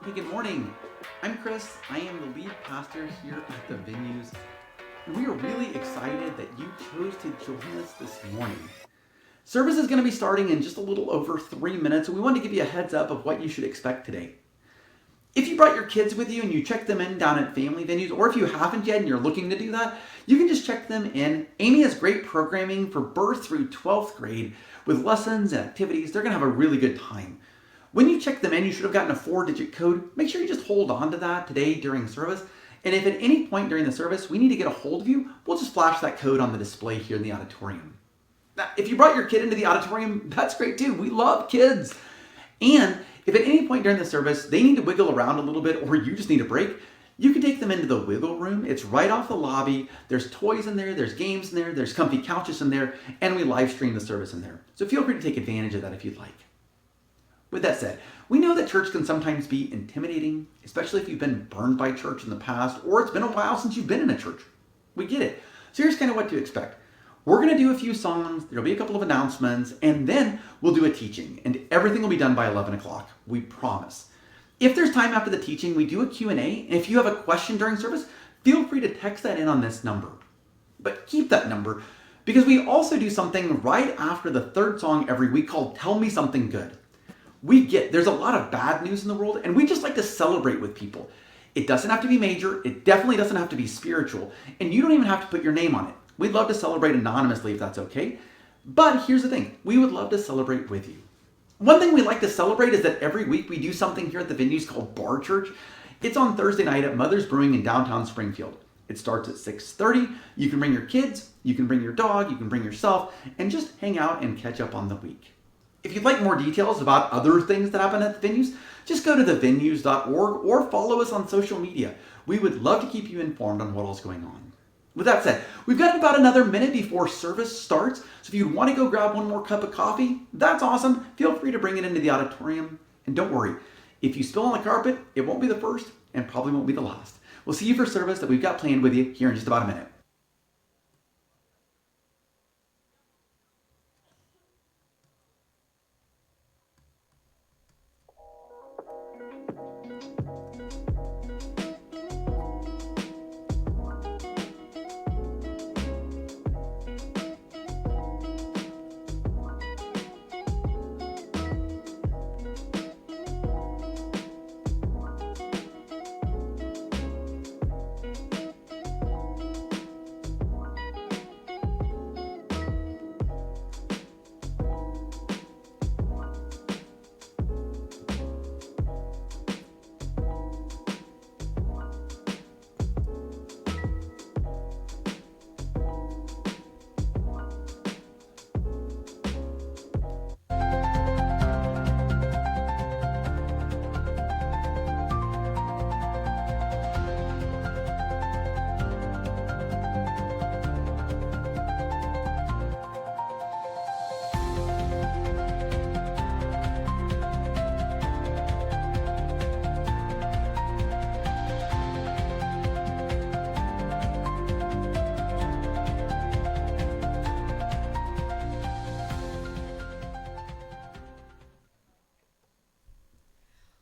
Hey, good morning. I'm Chris. I am the lead pastor here at the venues. And we are really excited that you chose to join us this morning. Service is going to be starting in just a little over 3 minutes, and we wanted to give you a heads up of what you should expect today. If you brought your kids with you and you checked them in down at family venues, or if you haven't yet and you're looking to do that, you can just check them in. Amy has great programming for birth through 12th grade with lessons and activities. They're going to have a really good time. When you check them in, you should have gotten a 4-digit code. Make sure you just hold on to that today during service. And if at any point during the service we need to get a hold of you, we'll just flash that code on the display here in the auditorium. Now, if you brought your kid into the auditorium, that's great too. We love kids. And if at any point during the service they need to wiggle around a little bit or you just need a break, you can take them into the wiggle room. It's right off the lobby. There's toys in there, there's games in there, there's comfy couches in there, and we live stream the service in there. So feel free to take advantage of that if you'd like. With that said, we know that church can sometimes be intimidating, especially if you've been burned by church in the past or it's been a while since you've been in a church. We get it. So here's kind of what to expect. We're going to do a few songs, there'll be a couple of announcements, and then we'll do a teaching, and everything will be done by 11 o'clock. We promise. If there's time after the teaching, we do a Q&A, and if you have a question during service, feel free to text that in on this number. But keep that number, because we also do something right after the third song every week called Tell Me Something Good. We get there's a lot of bad news in the world, and we just like to celebrate with people. It doesn't have to be major, it definitely doesn't have to be spiritual, and you don't even have to put your name on it. We'd love to celebrate anonymously if that's okay, but here's the thing, we would love to celebrate with you. One thing we like to celebrate is that every week we do something here at the venues called Bar Church. It's on Thursday night at Mother's Brewing in downtown Springfield. It starts at 6:30. You can bring your kids, you can bring your dog, you can bring yourself, and just hang out and catch up on the week. If you'd like more details about other things that happen at the venues, just go to thevenues.org or follow us on social media. We would love to keep you informed on what else is going on. With that said, we've got about another minute before service starts, so if you want to go grab one more cup of coffee, that's awesome. Feel free to bring it into the auditorium. And don't worry, if you spill on the carpet, it won't be the first and probably won't be the last. We'll see you for service that we've got planned with you here in just about a minute.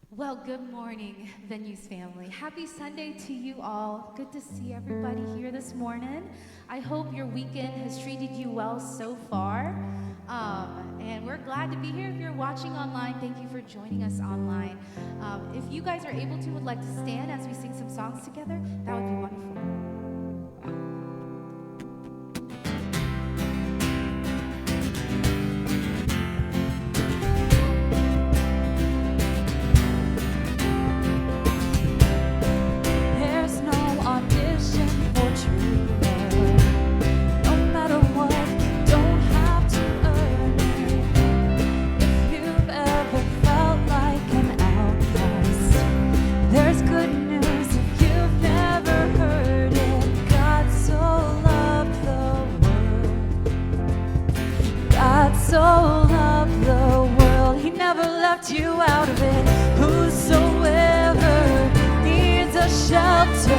Well, good morning, Venues family. Happy Sunday to you all. Good to see everybody here this morning. I hope your weekend has treated you well so far. And we're glad to be here. If you're watching online, thank you for joining us online. If you guys are able to, would like to stand as we sing some songs together, that would be wonderful. So loved the world, he never left you out of it. Whosoever needs a shelter,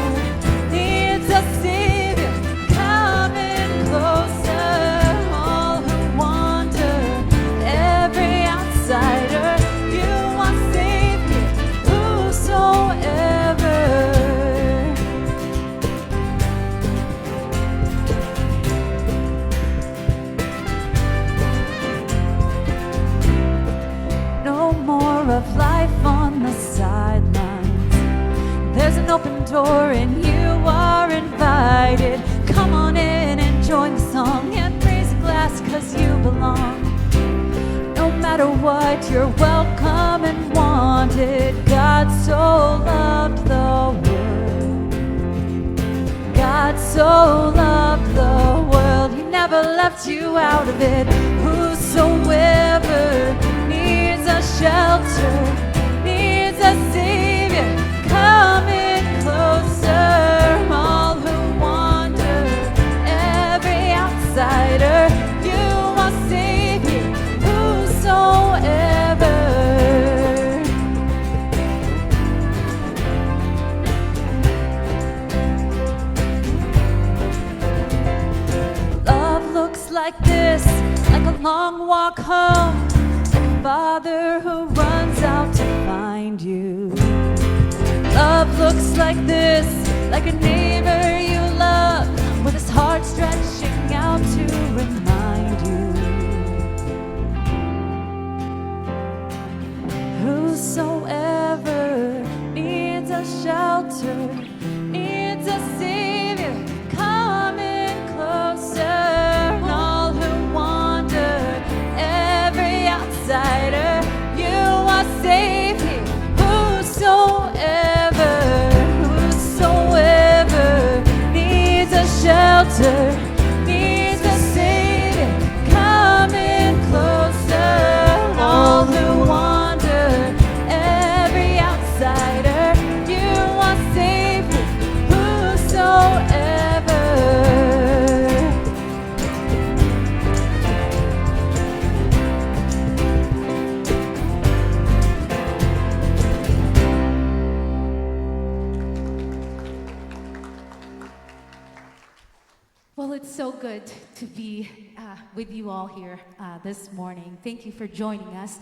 needs a savior, coming closer. All who wander, every outsider, you are savior. Whosoever right, you're welcome and wanted. God so loved the world. God so loved the world, He never left you out of it. Whosoever needs a shelter, needs a Savior, come in closer. All who wander, every outsider, you are Savior. Whosoever. Love looks like this, like a long walk home, like a father who runs out to find you. Love looks like this, like a neighbor you love, with his heart stretching out to remind you. Whosoever needs a shelter, needs a Savior, come in closer. All who wander, every outsider, you are Savior. Whosoever, whosoever needs a shelter, needs a Savior, come in closer. All who wander, every outsider, you are Savior. Whosoever. Well, it's so good to be with you all here this morning. Thank you for joining us.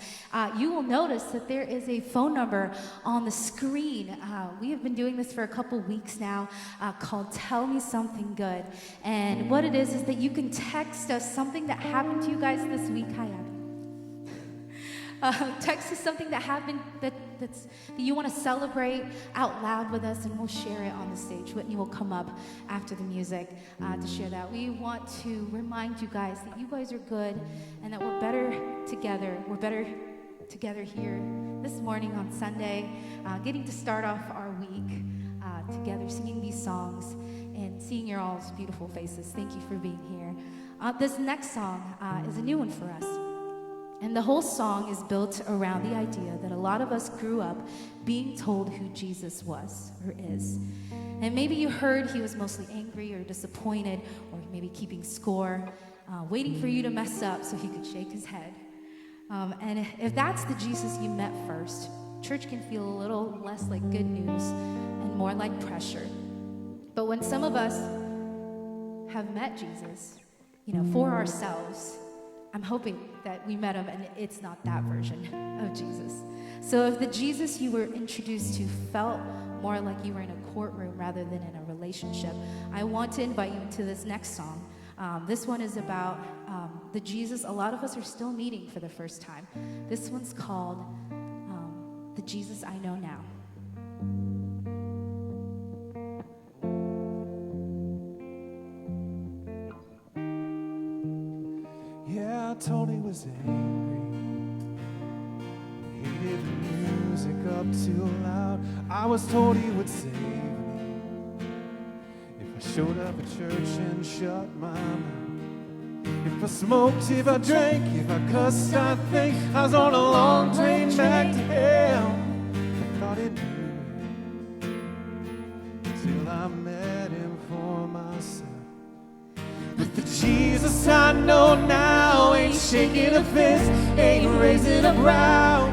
You will notice that there is a phone number on the screen. We have been doing this for a couple weeks now called Tell Me Something Good. And what it is that you can text us something that happened to you guys this week. Hi, Abby. Text us something that happened that you want to celebrate out loud with us, and we'll share it on the stage. Whitney will come up after the music to share that. We want to remind you guys that you guys are good and that we're better together. We're better together here this morning on Sunday, getting to start off our week together, singing these songs and seeing your all's beautiful faces. Thank you for being here. This next song is a new one for us. And the whole song is built around the idea that a lot of us grew up being told who Jesus was or is. And maybe you heard he was mostly angry or disappointed, or maybe keeping score, waiting for you to mess up so he could shake his head. And if that's the Jesus you met first, church can feel a little less like good news and more like pressure. But when some of us have met Jesus, for ourselves, I'm hoping that we met him and it's not that version of Jesus. So if the Jesus you were introduced to felt more like you were in a courtroom rather than in a relationship, I want to invite you to this next song. This one is about the Jesus a lot of us are still meeting for the first time. This one's called The Jesus I Know Now. Yeah, I told he was angry. He did the music up too loud. I was told he would save me if I showed up at church and shut my mouth. If I smoked, if I drank, if I cussed, I think I was on a long train back to hell. I thought it knew till I met him for myself. But the Jesus I know now ain't shaking a fist, ain't raising a brow.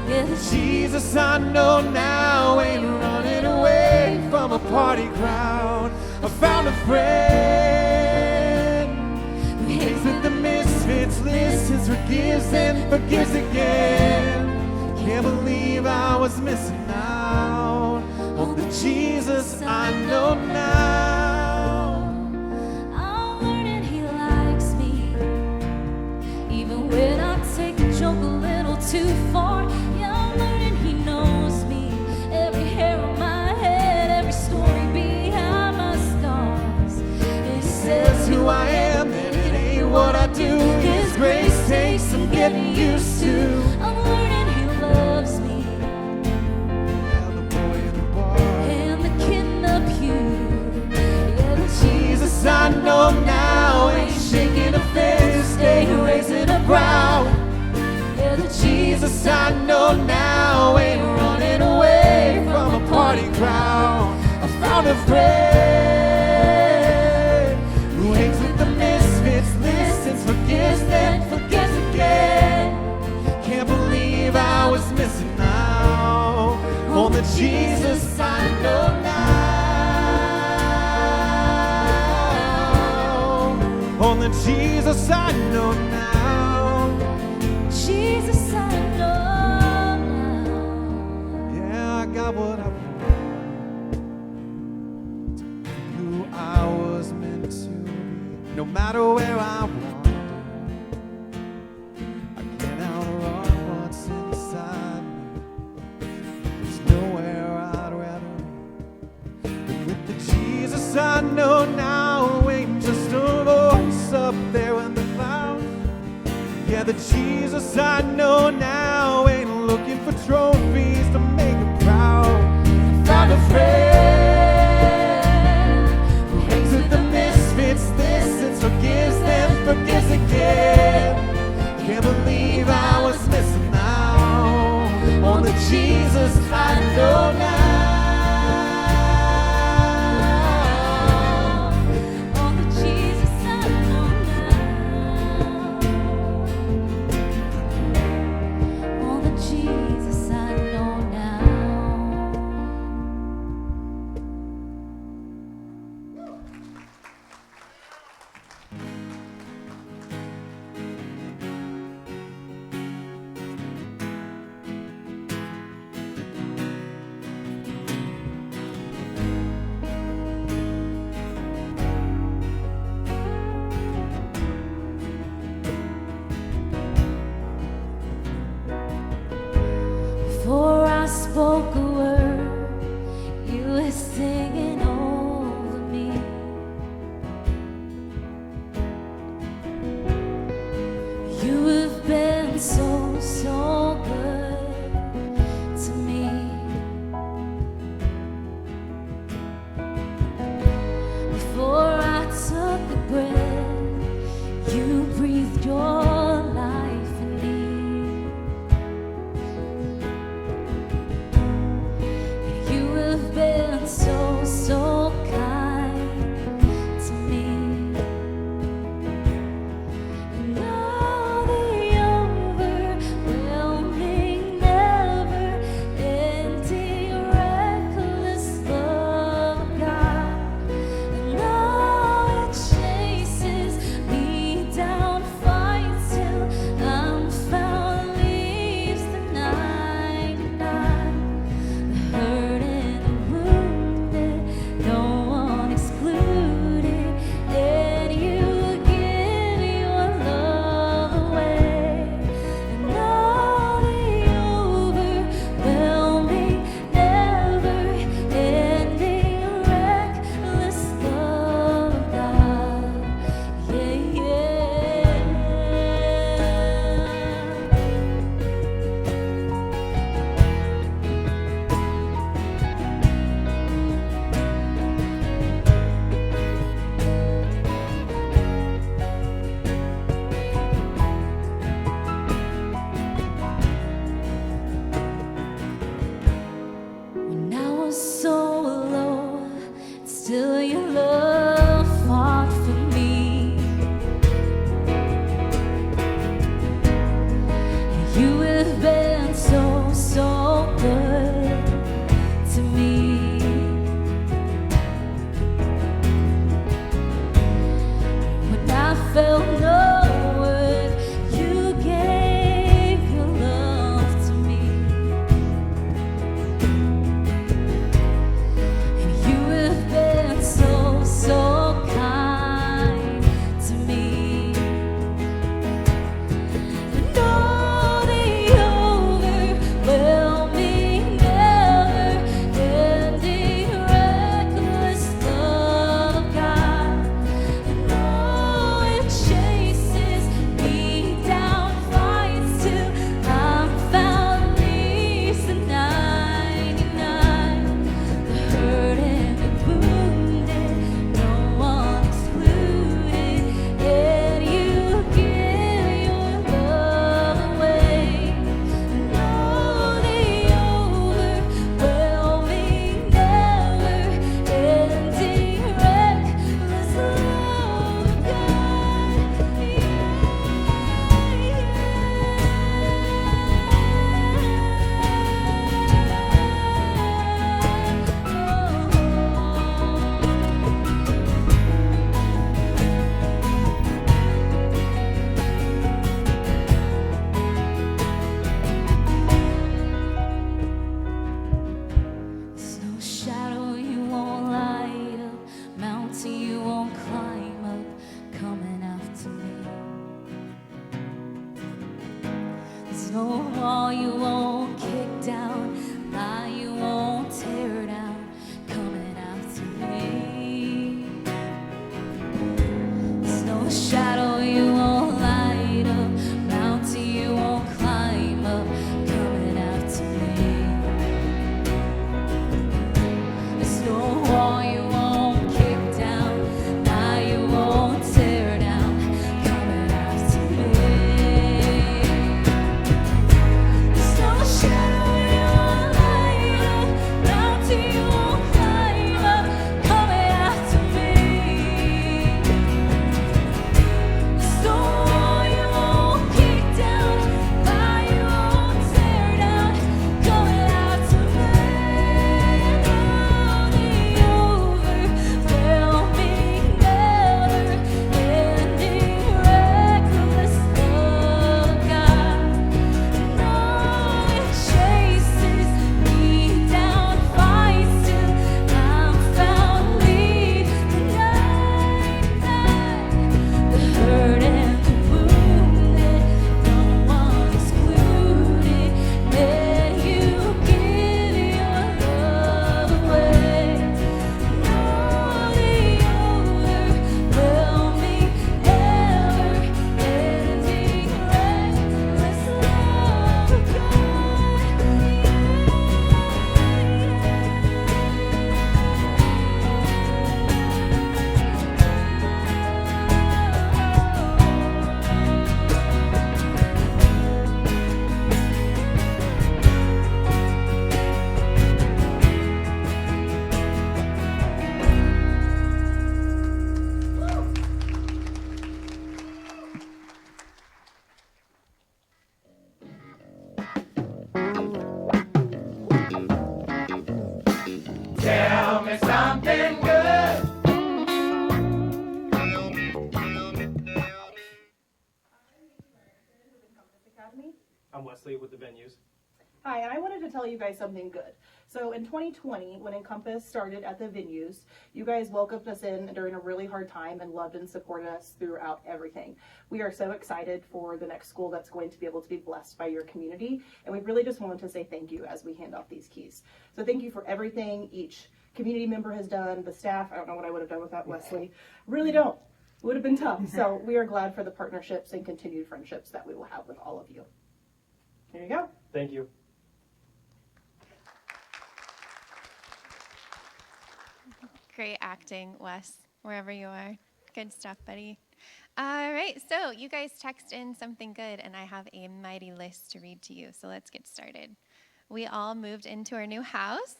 Yeah, the Jesus I know now ain't running away from a party crowd. I found a friend who hangs with the misfits, listens, forgives, and forgives again. Can't believe I was missing out on the Jesus I know now. When I take a joke a little too far, yeah, I'm learning he knows me. Every hair on my head, every story behind my scars. It says Who I am, and it ain't what I do. His grace takes some getting used to. Jesus I know now ain't running away from a party crowd. I found a friend who hangs with the misfits, listens, forgives, then forgets again. Can't believe I was missing out on the Jesus I know now. On the Jesus I know now. Jesus, I know now. Yeah, I got what I want. Who I was meant to be. No matter where I wander, I can't outrun what's inside me. There's nowhere I'd rather be than with the Jesus I know now. Ain't just a voice up there in the clouds. Yeah, the Jesus I know now ain't looking for trophies to make him proud. I found a friend who hangs with the misfits, listens, forgives, then forgives again. Can't believe I was missing out on the Jesus I know now. On the Jesus I know now. On the Jesus I know now. Before I spoke a word, you were singing over me. You have been so, so good to me. Before I took a breath, you breathed your life in me. You have been so, so kind to me. And all the overwhelming, never-ending, reckless love of God, and all it chases me down, fights till I'm found, leaves the 99. The hurt and the wounded, no one excluded, and you give your love away. And all the overwhelming, never-ending, reckless love of God, yeah, yeah. When I was so low, still your love fought for me. You have been so, so good to me. When I felt no worth, you gave your love to me. And you have been so, so you won't kick down, lie you won't tear down, coming after me. There's no shadow you won't light up, mountain you won't climb up, coming after me. There's no wall you won't kick down, lie you won't tear down, coming after me. There's no shadow you won't light up, mountain you won't climb up, coming after me. There's no wall you won't kick down, lie you won't tear down, coming after me. Hurt and the wounded, no one excluded. Let you give your love away. Know the overwhelming, never-ending, reckless love of Tell me something good. Academy. I'm Wesley with the venues. Hi, and I wanted to tell you guys something good. So in 2020, when Encompass started at the venues, you guys welcomed us in during a really hard time and loved and supported us throughout everything. We are so excited for the next school that's going to be able to be blessed by your community, and we really just wanted to say thank you as we hand off these keys. So thank you for everything each community member has done, the staff. I don't know what I would have done without Wesley. Really don't. It would have been tough. So we are glad for the partnerships and continued friendships that we will have with all of you. Here you go. Thank you. Great acting, Wes, wherever you are. Good stuff, buddy. All right, so you guys text in something good, and I have a mighty list to read to you, so let's get started. We all moved into our new house.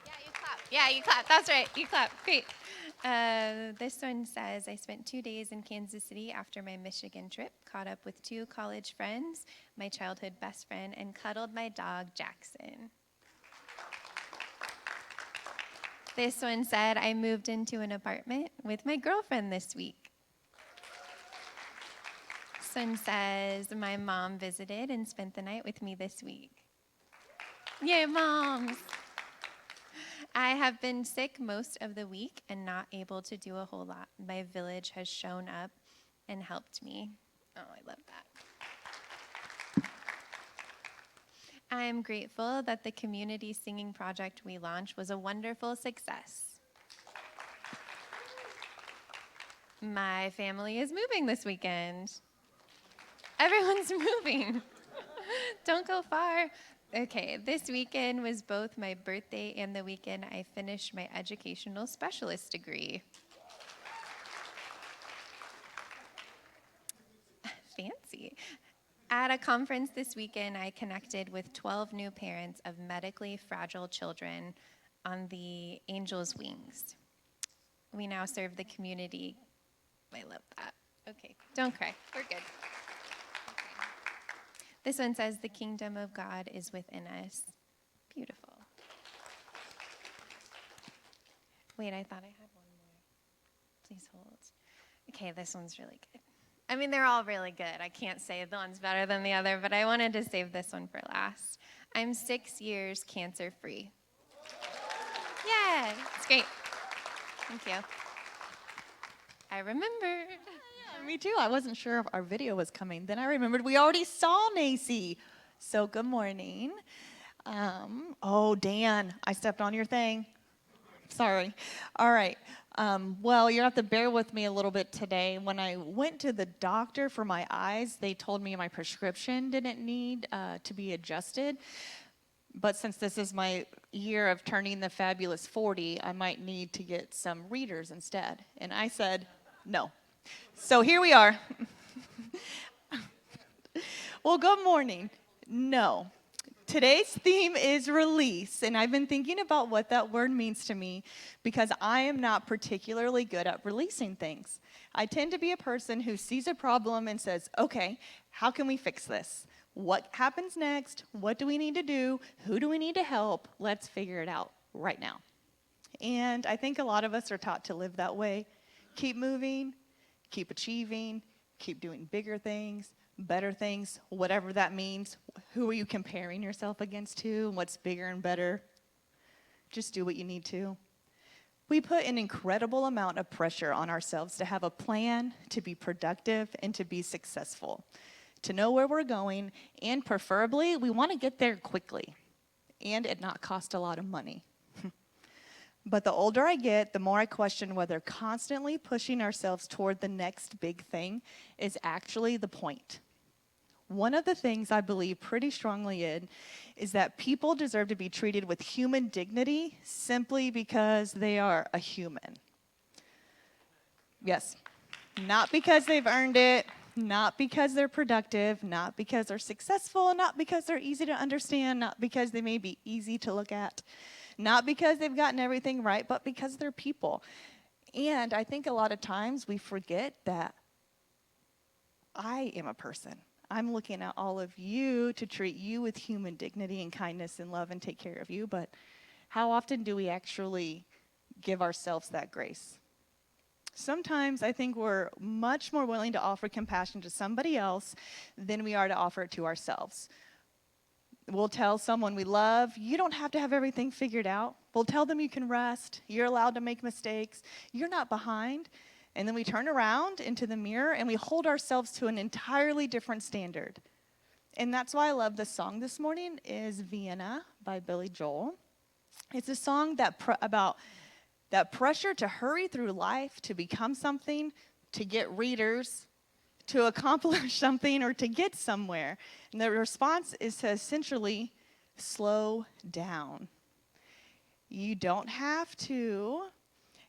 Yeah, you clap. Yeah, you clap. That's right. You clap. Great. This one says, I spent 2 days in Kansas City after my Michigan trip, caught up with 2 college friends, my childhood best friend, and cuddled my dog, Jackson. This one said, I moved into an apartment with my girlfriend this week. This one says, my mom visited and spent the night with me this week. Yay, moms! I have been sick most of the week and not able to do a whole lot. My village has shown up and helped me. Oh, I love that. I am grateful that the community singing project we launched was a wonderful success. My family is moving this weekend. Everyone's moving. Don't go far. Okay, this weekend was both my birthday and the weekend I finished my educational specialist degree. Fancy. At a conference this weekend, I connected with 12 new parents of medically fragile children on the Angel's Wings. We now serve the community. I love that. Okay, don't cry. We're good. Okay. This one says, the kingdom of God is within us. Beautiful. Wait, I thought I had one more. Please hold. Okay, this one's really good. I mean, they're all really good. I can't say the one's better than the other, but I wanted to save this one for last. I'm 6 years cancer-free. Yeah, it's great. Thank you. I remembered. Yeah, me too. I wasn't sure if our video was coming. Then I remembered we already saw Nacy. So good morning. Oh, Dan, I stepped on your thing. Sorry. All right. Well, you'll have to bear with me a little bit today. When I went to the doctor for my eyes, they told me my prescription didn't need to be adjusted. But since this is my year of turning the fabulous 40, I might need to get some readers instead. And I said, no. So here we are. Well, good morning. No. Today's theme is release, and I've been thinking about what that word means to me because I am not particularly good at releasing things. I tend to be a person who sees a problem and says, okay, how can we fix this? What happens next? What do we need to do? Who do we need to help? Let's figure it out right now. And I think a lot of us are taught to live that way. Keep moving, keep achieving, keep doing bigger things, better things, whatever that means. Who are you comparing yourself against to? What's bigger and better? Just do what you need to. We put an incredible amount of pressure on ourselves to have a plan, to be productive, and to be successful, to know where we're going, and preferably, we want to get there quickly and it not cost a lot of money. But the older I get, the more I question whether constantly pushing ourselves toward the next big thing is actually the point. One of the things I believe pretty strongly in is that people deserve to be treated with human dignity simply because they are a human. Yes, not because they've earned it, not because they're productive, not because they're successful, not because they're easy to understand, not because they may be easy to look at, not because they've gotten everything right, but because they're people. And I think a lot of times we forget that I am a person. I'm looking at all of you to treat you with human dignity and kindness and love and take care of you, but how often do we actually give ourselves that grace? Sometimes I think we're much more willing to offer compassion to somebody else than we are to offer it to ourselves. We'll tell someone we love, you don't have to have everything figured out. We'll tell them you can rest, you're allowed to make mistakes, you're not behind. And then we turn around into the mirror and we hold ourselves to an entirely different standard. And that's why I love the song this morning is Vienna by Billy Joel. It's a song about that pressure to hurry through life, to become something, to get readers, to accomplish something, or to get somewhere. And the response is to essentially slow down. You don't have to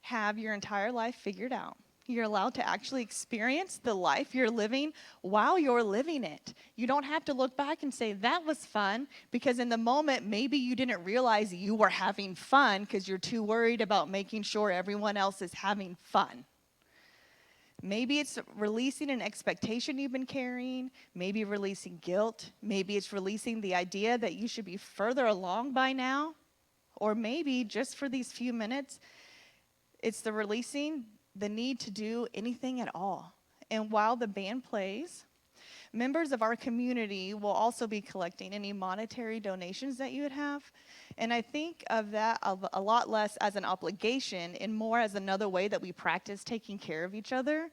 have your entire life figured out. You're allowed to actually experience the life you're living while you're living it. You don't have to look back and say, that was fun, because in the moment, maybe you didn't realize you were having fun because you're too worried about making sure everyone else is having fun. Maybe it's releasing an expectation you've been carrying, maybe releasing guilt, maybe it's releasing the idea that you should be further along by now, or maybe just for these few minutes, it's the releasing the need to do anything at all. And while the band plays, members of our community will also be collecting any monetary donations that you would have. And I think of that a lot less as an obligation and more as another way that we practice taking care of each other.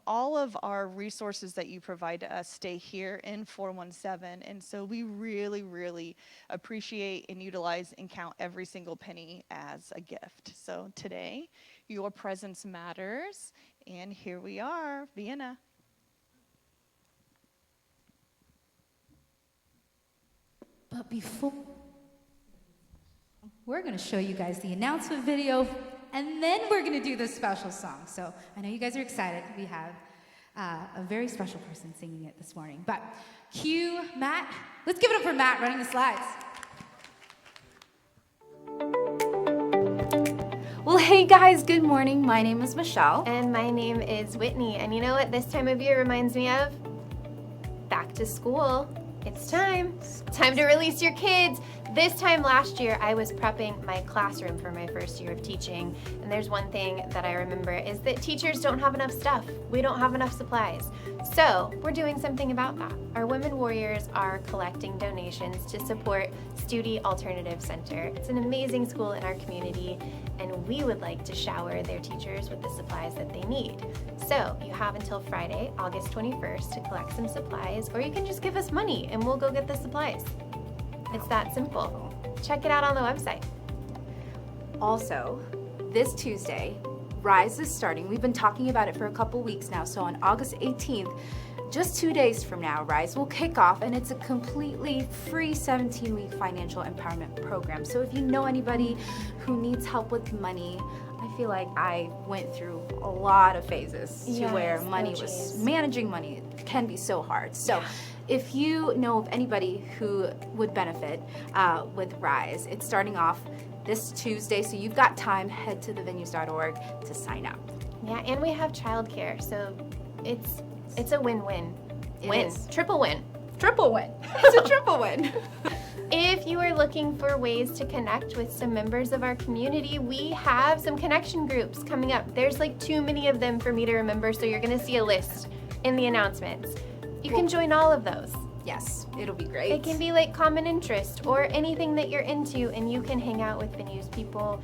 All of our resources that you provide to us stay here in 417. And so we really, really appreciate and utilize and count every single penny as a gift. So today, your presence matters. And here we are, Vienna. But before, we're going to show you guys the announcement video, and then we're going to do this special song. So I know you guys are excited. We have a very special person singing it this morning. But cue Matt. Let's give it up for Matt running the slides. Well, hey guys, good morning. My name is Michelle. And my name is Whitney. And you know what this time of year reminds me of? Back to school. It's time. Time to release your kids. This time last year, I was prepping my classroom for my first year of teaching, and there's one thing that I remember is that teachers don't have enough stuff. We don't have enough supplies. So we're doing something about that. Our Women Warriors are collecting donations to support Studi Alternative Center. It's an amazing school in our community, and we would like to shower their teachers with the supplies that they need. So you have until Friday, August 21st to collect some supplies, or you can just give us money and we'll go get the supplies. It's that simple. Check it out on the website. Also, this Tuesday, Rise is starting. We've been talking about it for a couple weeks now. So on August 18th, just 2 days from now, Rise will kick off, and it's a completely free 17-week financial empowerment program. So if you know anybody who needs help with money, I feel like I went through a lot of phases to where managing money can be so hard. So if you know of anybody who would benefit with Rise, it's starting off this Tuesday, so you've got time. Head to thevenues.org to sign up. Yeah, and we have childcare, so it's a win-win. Win. Is. Triple win. Triple win. It's a triple win. If you are looking for ways to connect with some members of our community, we have some connection groups coming up. There's like too many of them for me to remember, so you're gonna see a list in the announcements. You can join all of those. Yes, it'll be great. It can be like common interest or anything that you're into, and you can hang out with the news people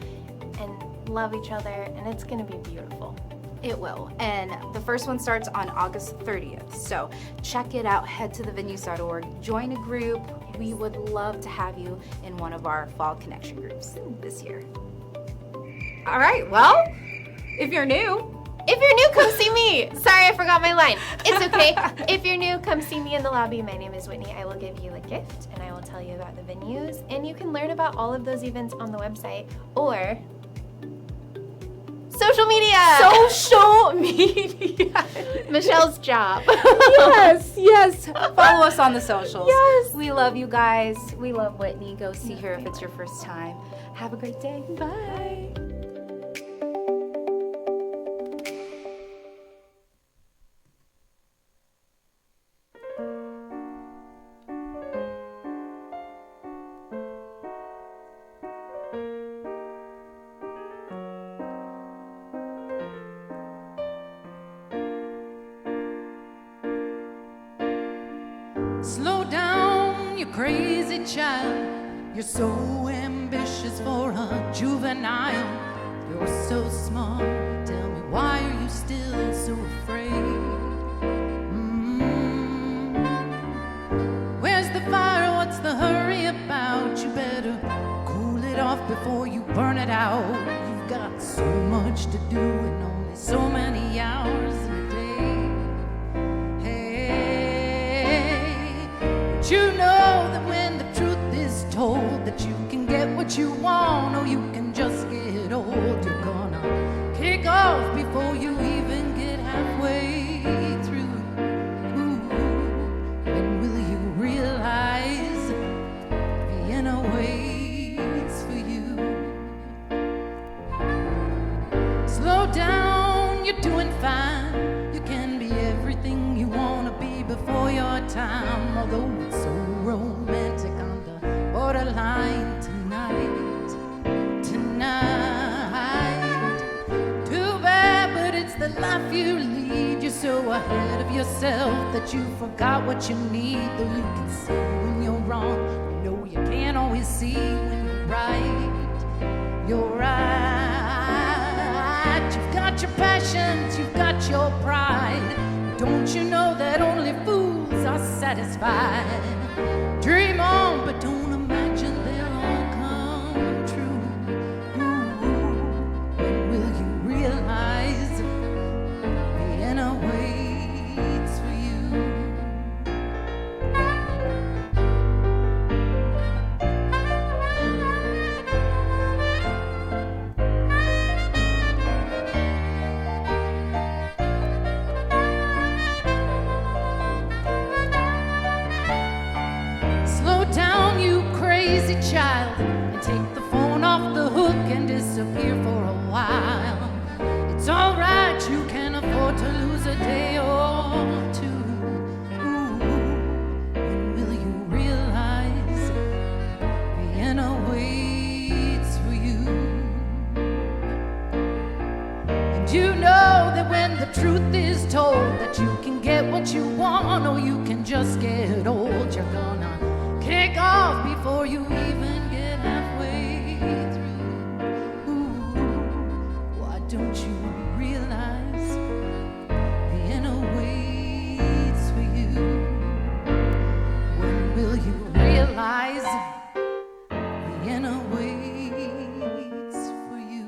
and love each other, and it's gonna be beautiful. It will. And the first one starts on August 30th. So check it out. Head to thevenues.org. Join a group. We would love to have you in one of our fall connection groups this year. All right. Well, if you're new, come see me. Sorry, I forgot my line. It's okay. If you're new, come see me in the lobby. My name is Whitney. I will give you a gift, and I will tell you about the venues. And you can learn about all of those events on the website or social media. Social media. Michelle's job. Yes. Follow us on the socials. Yes. We love you guys. We love Whitney. Go see her if it's your first time. Have a great day. Bye. Slow down, you crazy child. You're so ambitious for a juvenile. You're so smart. Tell me, why are you still so afraid? Where's the fire? What's the hurry about? You better cool it off before you burn it out. You've got so much to do and only so many hours in a day. You know that when the truth is told that you can get what you want, or you can just get old. You're gonna kick off before you even get halfway through. When will you realize Vienna waits for you? Slow down, you're doing fine. You can be everything you wanna be before your time, although it's so romantic on the borderline tonight. Too bad, but it's the life you lead. You're so ahead of yourself that you forgot what you need. Though you can see when you're wrong, you know you can't always see when you're right. You're right. You've got your passions, you've got your pride. Don't you know that only fools are satisfied? Dream on, but don't imagine they'll all come true. When will you realize Vienna waits for you? And you know that when the truth is told, that you can get what you want or you can just get old. You're gonna kick off before you even get halfway through. Ooh, why don't you realize the inner waits for you? When will you realize the inner waits for you?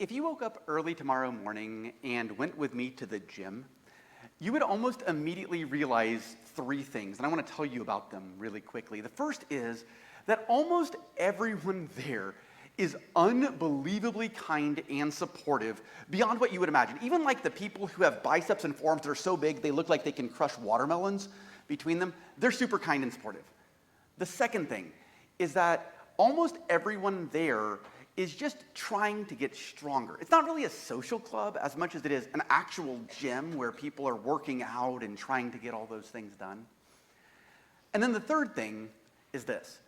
If you woke up early tomorrow morning and went with me to the gym, you would almost immediately realize three things, and I want to tell you about them really quickly. The first is that almost everyone there is unbelievably kind and supportive beyond what you would imagine. Even like the people who have biceps and forearms that are so big they look like they can crush watermelons between them, they're super kind and supportive. The second thing is that almost everyone there is just trying to get stronger. It's not really a social club as much as it is an actual gym where people are working out and trying to get all those things done. And then the third thing is this.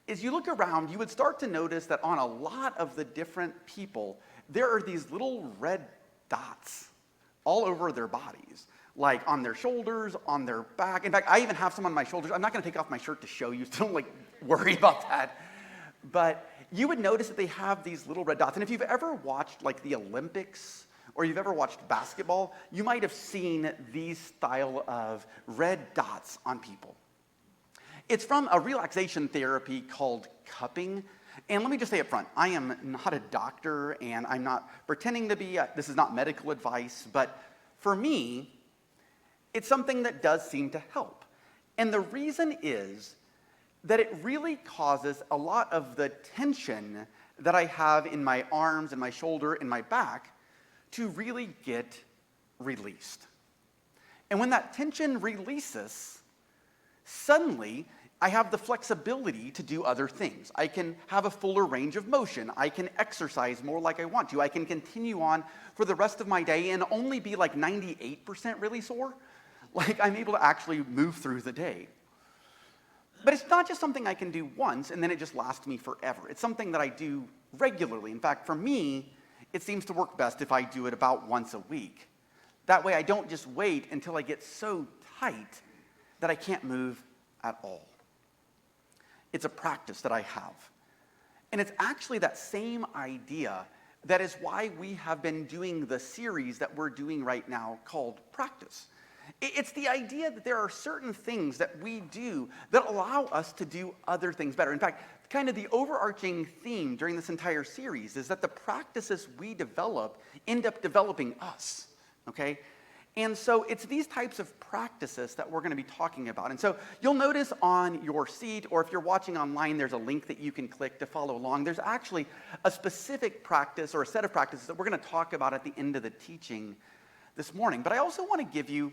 As you look around, you would start to notice that on a lot of the different people, there are these little red dots all over their bodies, like on their shoulders, on their back. In fact, I even have some on my shoulders. I'm not gonna take off my shirt to show you, so don't worry about that. But you would notice that they have these little red dots. And if you've ever watched like the Olympics or you've ever watched basketball, you might have seen these style of red dots on people. It's from a relaxation therapy called cupping. And let me just say up front, I am not a doctor and I'm not pretending to be. This is not medical advice, but for me, it's something that does seem to help. And the reason is that it really causes a lot of the tension that I have in my arms and my shoulder and my back to really get released. And when that tension releases, suddenly I have the flexibility to do other things. I can have a fuller range of motion. I can exercise more like I want to. I can continue on for the rest of my day and only be like 98% really sore. Like I'm able to actually move through the day. But it's not just something I can do once and then it just lasts me forever. It's something that I do regularly. In fact, for me, it seems to work best if I do it about once a week. That way I don't just wait until I get so tight that I can't move at all. It's a practice that I have. And it's actually that same idea that is why we have been doing the series that we're doing right now called Practice. It's the idea that there are certain things that we do that allow us to do other things better. In fact, kind of the overarching theme during this entire series is that the practices we develop end up developing us, okay? And so it's these types of practices that we're going to be talking about. And so you'll notice on your seat, or if you're watching online, there's a link that you can click to follow along. There's actually a specific practice or a set of practices that we're going to talk about at the end of the teaching this morning. But I also want to give you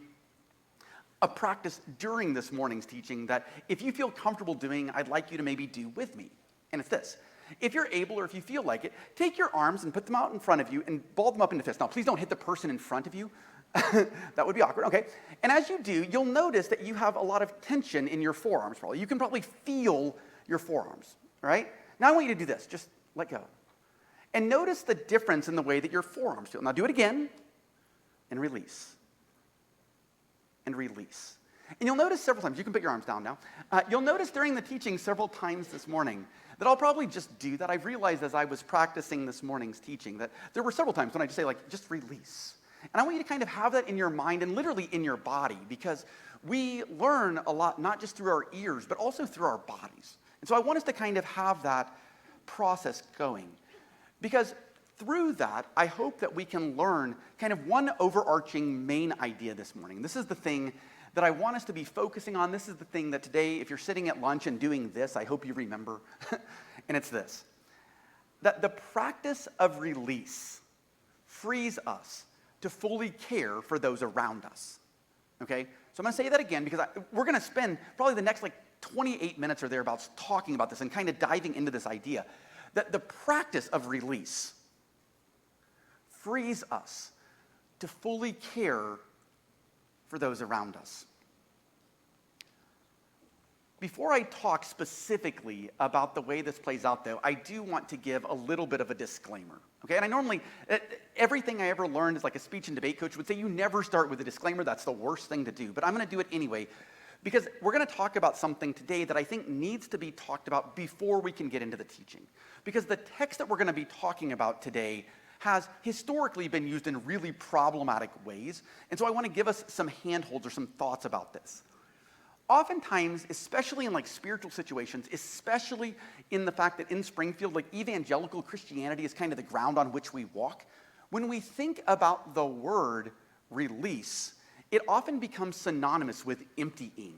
a practice during this morning's teaching that if you feel comfortable doing, I'd like you to maybe do with me. And it's this. If you're able or if you feel like it, take your arms and put them out in front of you and ball them up into fists. Now, please don't hit the person in front of you. That would be awkward, okay? And as you do, you'll notice that you have a lot of tension in your forearms probably. You can probably feel your forearms, all right? Now I want you to do this. Just let go. And notice the difference in the way that your forearms feel. Now do it again and release. And release. And you'll notice several times, you can put your arms down now, you'll notice during the teaching several times this morning that I'll probably just do that. I've realized as I was practicing this morning's teaching that there were several times when I just say, like, just release. And I want you to kind of have that in your mind and literally in your body, because we learn a lot, not just through our ears, but also through our bodies. And so I want us to kind of have that process going, because through that, I hope that we can learn kind of one overarching main idea this morning. This is the thing that I want us to be focusing on. This is the thing that today, if you're sitting at lunch and doing this, I hope you remember. And it's this: that the practice of release frees us to fully care for those around us. Okay? So I'm going to say that again, because we're going to spend probably the next 28 minutes or thereabouts talking about this and kind of diving into this idea that the practice of release frees us to fully care for those around us. Before I talk specifically about the way this plays out, though, I do want to give a little bit of a disclaimer. Okay, and I normally, everything I ever learned is like a speech and debate coach would say, you never start with a disclaimer. That's the worst thing to do. But I'm going to do it anyway, because we're going to talk about something today that I think needs to be talked about before we can get into the teaching. Because the text that we're going to be talking about today has historically been used in really problematic ways. And so I want to give us some handholds or some thoughts about this. Oftentimes, especially in spiritual situations, especially in the fact that in Springfield, evangelical Christianity is kind of the ground on which we walk, when we think about the word release, it often becomes synonymous with emptying,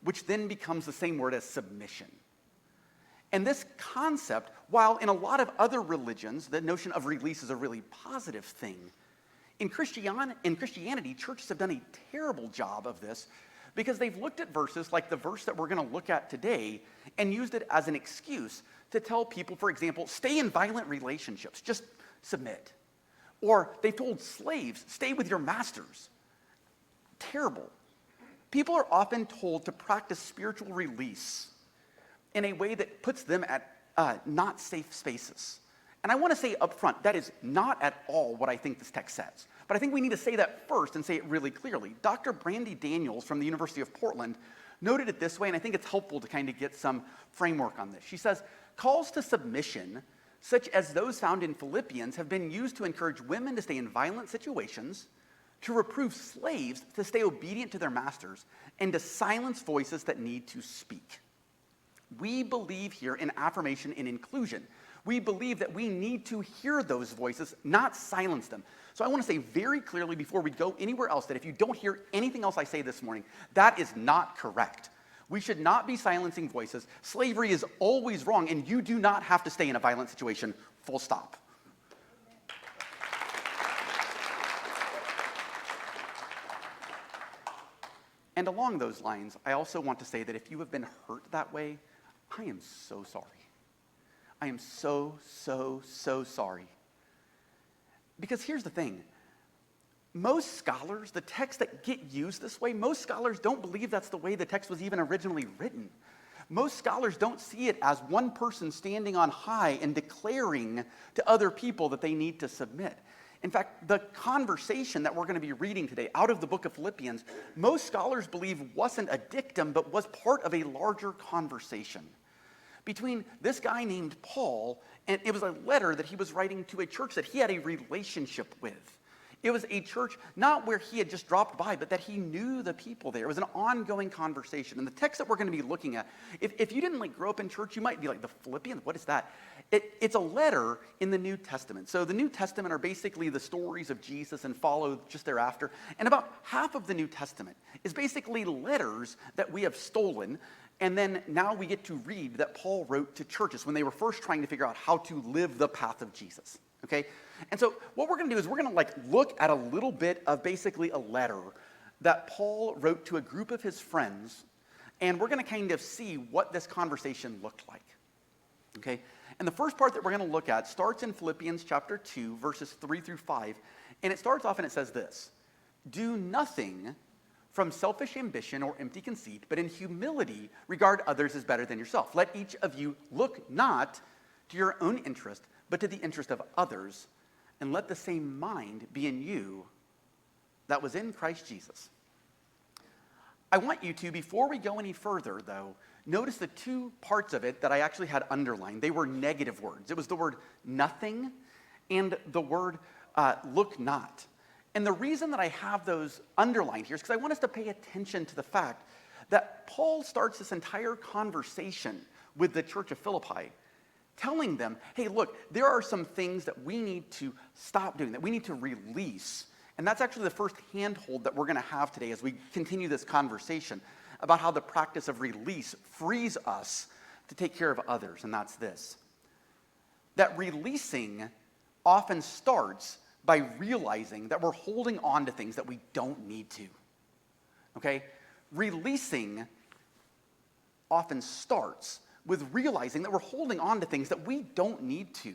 which then becomes the same word as submission. And this concept, while in a lot of other religions, the notion of release is a really positive thing, in Christianity, churches have done a terrible job of this, because they've looked at verses like the verse that we're going to look at today and used it as an excuse to tell people, for example, stay in violent relationships, just submit. Or they've told slaves, stay with your masters. Terrible. People are often told to practice spiritual release in a way that puts them at not safe spaces. And I want to say up front, that is not at all what I think this text says. But I think we need to say that first and say it really clearly. Dr. Brandy Daniels from the University of Portland noted it this way, and I think it's helpful to kind of get some framework on this. She says, calls to submission, such as those found in Philippians, have been used to encourage women to stay in violent situations, to reprove slaves to stay obedient to their masters, and to silence voices that need to speak. We believe here in affirmation and inclusion. We believe that we need to hear those voices, not silence them. So I want to say very clearly before we go anywhere else that if you don't hear anything else I say this morning, that is not correct. We should not be silencing voices. Slavery is always wrong, and you do not have to stay in a violent situation, full stop. And along those lines, I also want to say that if you have been hurt that way, I am so sorry. I am so sorry. Because here's the thing. Most scholars, the texts that get used this way, most scholars don't believe that's the way the text was even originally written. Most scholars don't see it as one person standing on high and declaring to other people that they need to submit. In fact, the conversation that we're going to be reading today out of the book of Philippians, most scholars believe wasn't a dictum, but was part of a larger conversation between this guy named Paul, and it was a letter that he was writing to a church that he had a relationship with. It was a church not where he had just dropped by, but that he knew the people there. It was an ongoing conversation. And the text that we're going to be looking at, if you didn't grow up in church, you might be like, the Philippians, what is that? It's a letter in the New Testament. So the New Testament are basically the stories of Jesus and follow just thereafter. And about half of the New Testament is basically letters that we have stolen. And then now we get to read that Paul wrote to churches when they were first trying to figure out how to live the path of Jesus, okay? And so what we're going to do is we're going to look at a little bit of basically a letter that Paul wrote to a group of his friends, and we're going to kind of see what this conversation looked like, okay? And the first part that we're going to look at starts in Philippians chapter 2, verses 3 through 5, and it starts off and it says this: do nothing from selfish ambition or empty conceit, but in humility regard others as better than yourself. Let each of you look not to your own interest, but to the interest of others, and let the same mind be in you that was in Christ Jesus. I want you to, before we go any further, though, notice the two parts of it that I actually had underlined. They were negative words. It was the word nothing and the word look not. And the reason that I have those underlined here is because I want us to pay attention to the fact that Paul starts this entire conversation with the church of Philippi, telling them, hey, look, there are some things that we need to stop doing, that we need to release. And that's actually the first handhold that we're going to have today as we continue this conversation about how the practice of release frees us to take care of others, and that's this. That releasing often starts by realizing that we're holding on to things that we don't need to. Okay? Releasing often starts with realizing that we're holding on to things that we don't need to.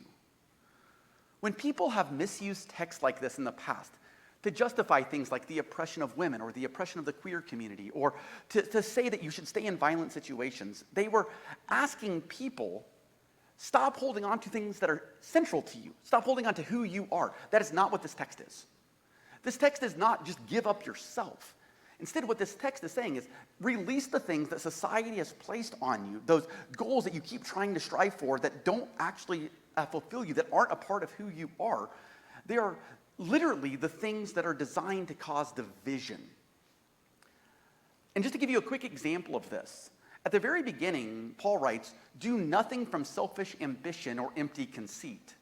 When people have misused texts like this in the past to justify things like the oppression of women or the oppression of the queer community, or to say that you should stay in violent situations, they were asking people, stop holding on to things that are central to you. Stop holding on to who you are. That is not what this text is. This text is not just give up yourself. Instead, what this text is saying is release the things that society has placed on you, those goals that you keep trying to strive for that don't actually fulfill you, that aren't a part of who you are. They are literally the things that are designed to cause division. And just to give you a quick example of this, at the very beginning, Paul writes, do nothing from selfish ambition or empty conceit.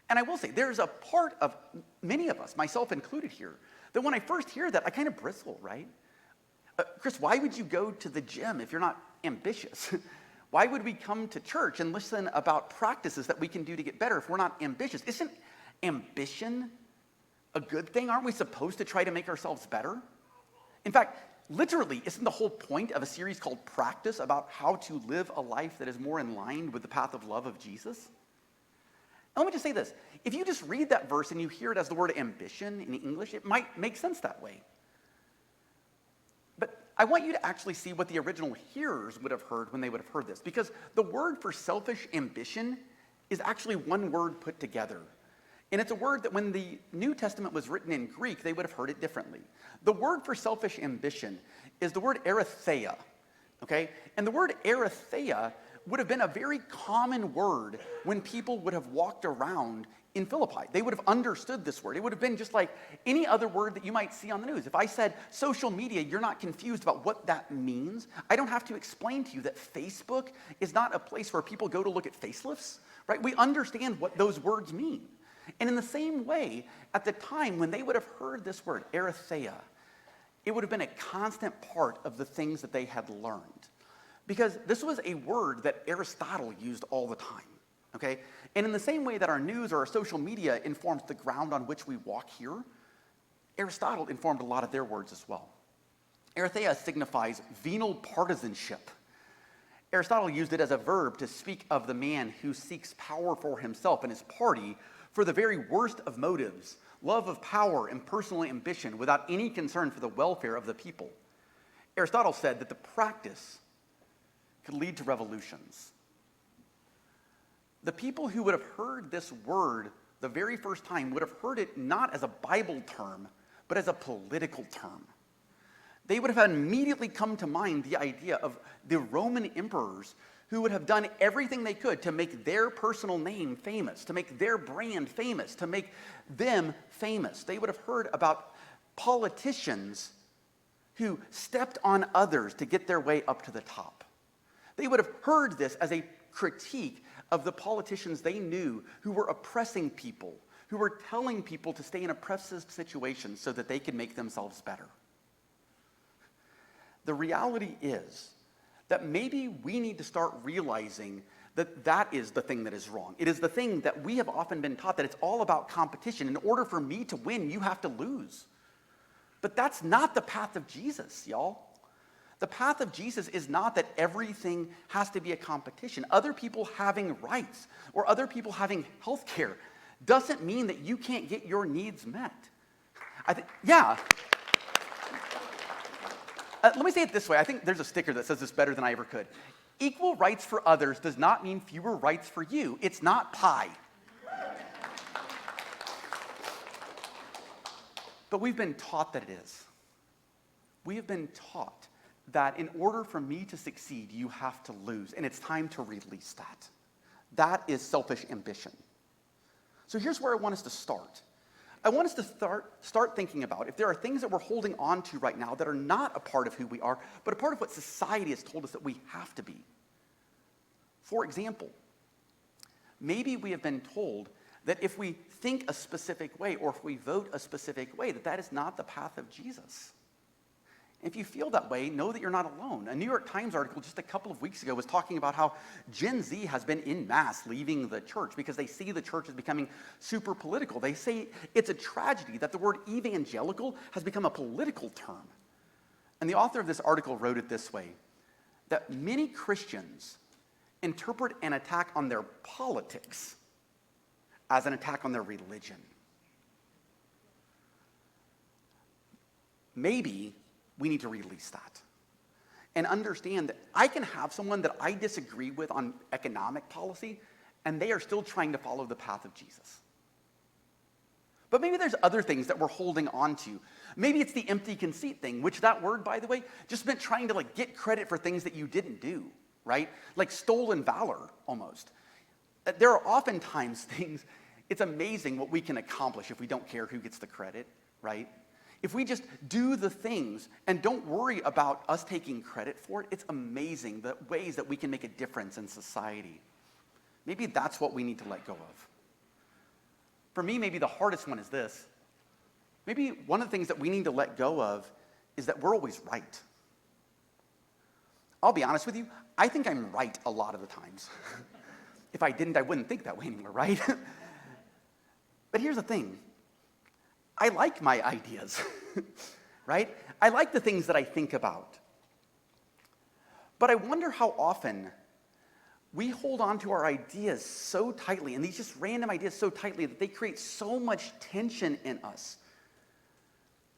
And I will say, there's a part of many of us, myself included here, that when I first hear that, I kind of bristle, right? Chris, why would you go to the gym if you're not ambitious? Why would we come to church and listen about practices that we can do to get better if we're not ambitious? Isn't ambition a good thing? Aren't we supposed to try to make ourselves better? In fact, literally, isn't the whole point of a series called Practice about how to live a life that is more in line with the path of love of Jesus? And let me just say this. If you just read that verse and you hear it as the word ambition in English, it might make sense that way. But I want you to actually see what the original hearers would have heard when they would have heard this. Because the word for selfish ambition is actually one word put together. And it's a word that when the New Testament was written in Greek, they would have heard it differently. The word for selfish ambition is the word erytheia, okay? And the word erytheia would have been a very common word when people would have walked around in Philippi. They would have understood this word. It would have been just like any other word that you might see on the news. If I said social media, you're not confused about what that means. I don't have to explain to you that Facebook is not a place where people go to look at facelifts, right? We understand what those words mean. And in the same way, at the time when they would have heard this word, erytheia, it would have been a constant part of the things that they had learned. Because this was a word that Aristotle used all the time, okay? And in the same way that our news or our social media informs the ground on which we walk here, Aristotle informed a lot of their words as well. Erytheia signifies venal partisanship. Aristotle used it as a verb to speak of the man who seeks power for himself and his party for the very worst of motives, love of power and personal ambition without any concern for the welfare of the people. Aristotle said that the practice could lead to revolutions. The people who would have heard this word the very first time would have heard it not as a Bible term, but as a political term. They would have immediately come to mind the idea of the Roman emperors who would have done everything they could to make their personal name famous, to make their brand famous, to make them famous. They would have heard about politicians who stepped on others to get their way up to the top. They would have heard this as a critique of the politicians they knew who were oppressing people, who were telling people to stay in oppressive situations so that they could make themselves better. The reality is that maybe we need to start realizing that that is the thing that is wrong. It is the thing that we have often been taught, that it's all about competition. In order for me to win, you have to lose. But that's not the path of Jesus, y'all. The path of Jesus is not that everything has to be a competition. Other people having rights or other people having health care doesn't mean that you can't get your needs met. Let me say it this way. I think there's a sticker that says this better than I ever could. Equal rights for others does not mean fewer rights for you. It's not pie. But we've been taught that it is. We have been taught that in order for me to succeed, you have to lose, and it's time to release that. That is selfish ambition. So here's where I want us to start. I want us to start thinking about if there are things that we're holding on to right now that are not a part of who we are, but a part of what society has told us that we have to be. For example, maybe we have been told that if we think a specific way or if we vote a specific way, that is not the path of Jesus. If you feel that way, know that you're not alone. A New York Times article just a couple of weeks ago was talking about how Gen Z has been en masse leaving the church because they see the church as becoming super political. They say it's a tragedy that the word evangelical has become a political term. And the author of this article wrote it this way, that many Christians interpret an attack on their politics as an attack on their religion. Maybe we need to release that and understand that I can have someone that I disagree with on economic policy, and they are still trying to follow the path of Jesus. But maybe there's other things that we're holding on to. Maybe it's the empty conceit thing, which that word, by the way, just meant trying to get credit for things that you didn't do, right? Like stolen valor, almost. There are oftentimes things, it's amazing what we can accomplish if we don't care who gets the credit, right? If we just do the things and don't worry about us taking credit for it, it's amazing the ways that we can make a difference in society. Maybe that's what we need to let go of. For me, maybe the hardest one is this. Maybe one of the things that we need to let go of is that we're always right. I'll be honest with you, I think I'm right a lot of the times. If I didn't, I wouldn't think that way anymore, right? But here's the thing. I like my ideas, right? I like the things that I think about. But I wonder how often we hold on to our ideas so tightly, and these just random ideas so tightly that they create so much tension in us.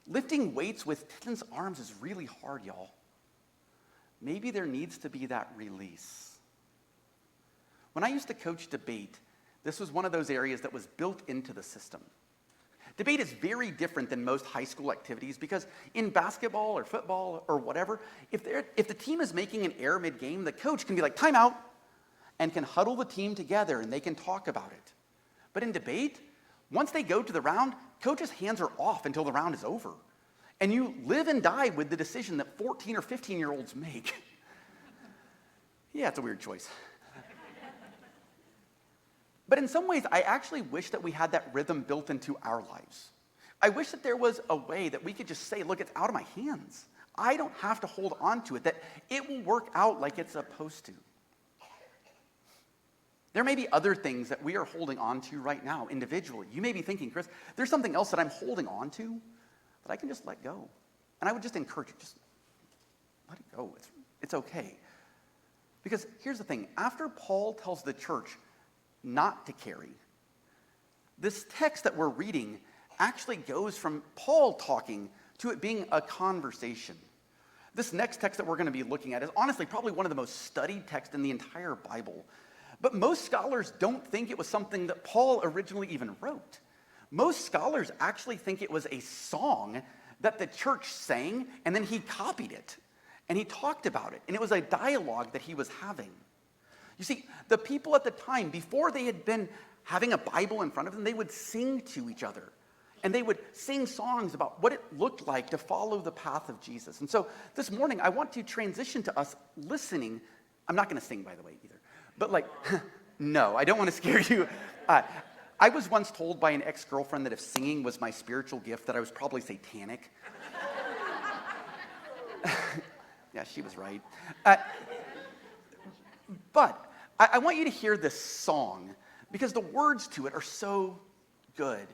Lifting weights with tense arms is really hard, y'all. Maybe there needs to be that release. When I used to coach debate, this was one of those areas that was built into the system. Debate is very different than most high school activities because in basketball or football or whatever, if the team is making an error mid-game, the coach can be like, time out, and can huddle the team together and they can talk about it. But in debate, once they go to the round, coach's hands are off until the round is over. And you live and die with the decision that 14 or 15-year-olds make. Yeah, it's a weird choice. But in some ways, I actually wish that we had that rhythm built into our lives. I wish that there was a way that we could just say, look, it's out of my hands. I don't have to hold on to it, that it will work out like it's supposed to. There may be other things that we are holding on to right now individually. You may be thinking, Chris, there's something else that I'm holding on to that I can just let go. And I would just encourage you, just let it go. It's okay. Because here's the thing. After Paul tells the church not to carry, this text that we're reading actually goes from Paul talking to it being a conversation. This next text that we're going to be looking at is honestly probably one of the most studied texts in the entire Bible. But most scholars don't think it was something that Paul originally even wrote. Most scholars actually think it was a song that the church sang, and then he copied it, and he talked about it, and it was a dialogue that he was having. You see, the people at the time, before they had been having a Bible in front of them, they would sing to each other. And they would sing songs about what it looked like to follow the path of Jesus. And so this morning, I want to transition to us listening. I'm not going to sing, by the way, either. But no, I don't want to scare you. I was once told by an ex-girlfriend that if singing was my spiritual gift, that I was probably satanic. Yeah, she was right. But I want you to hear this song because the words to it are so good.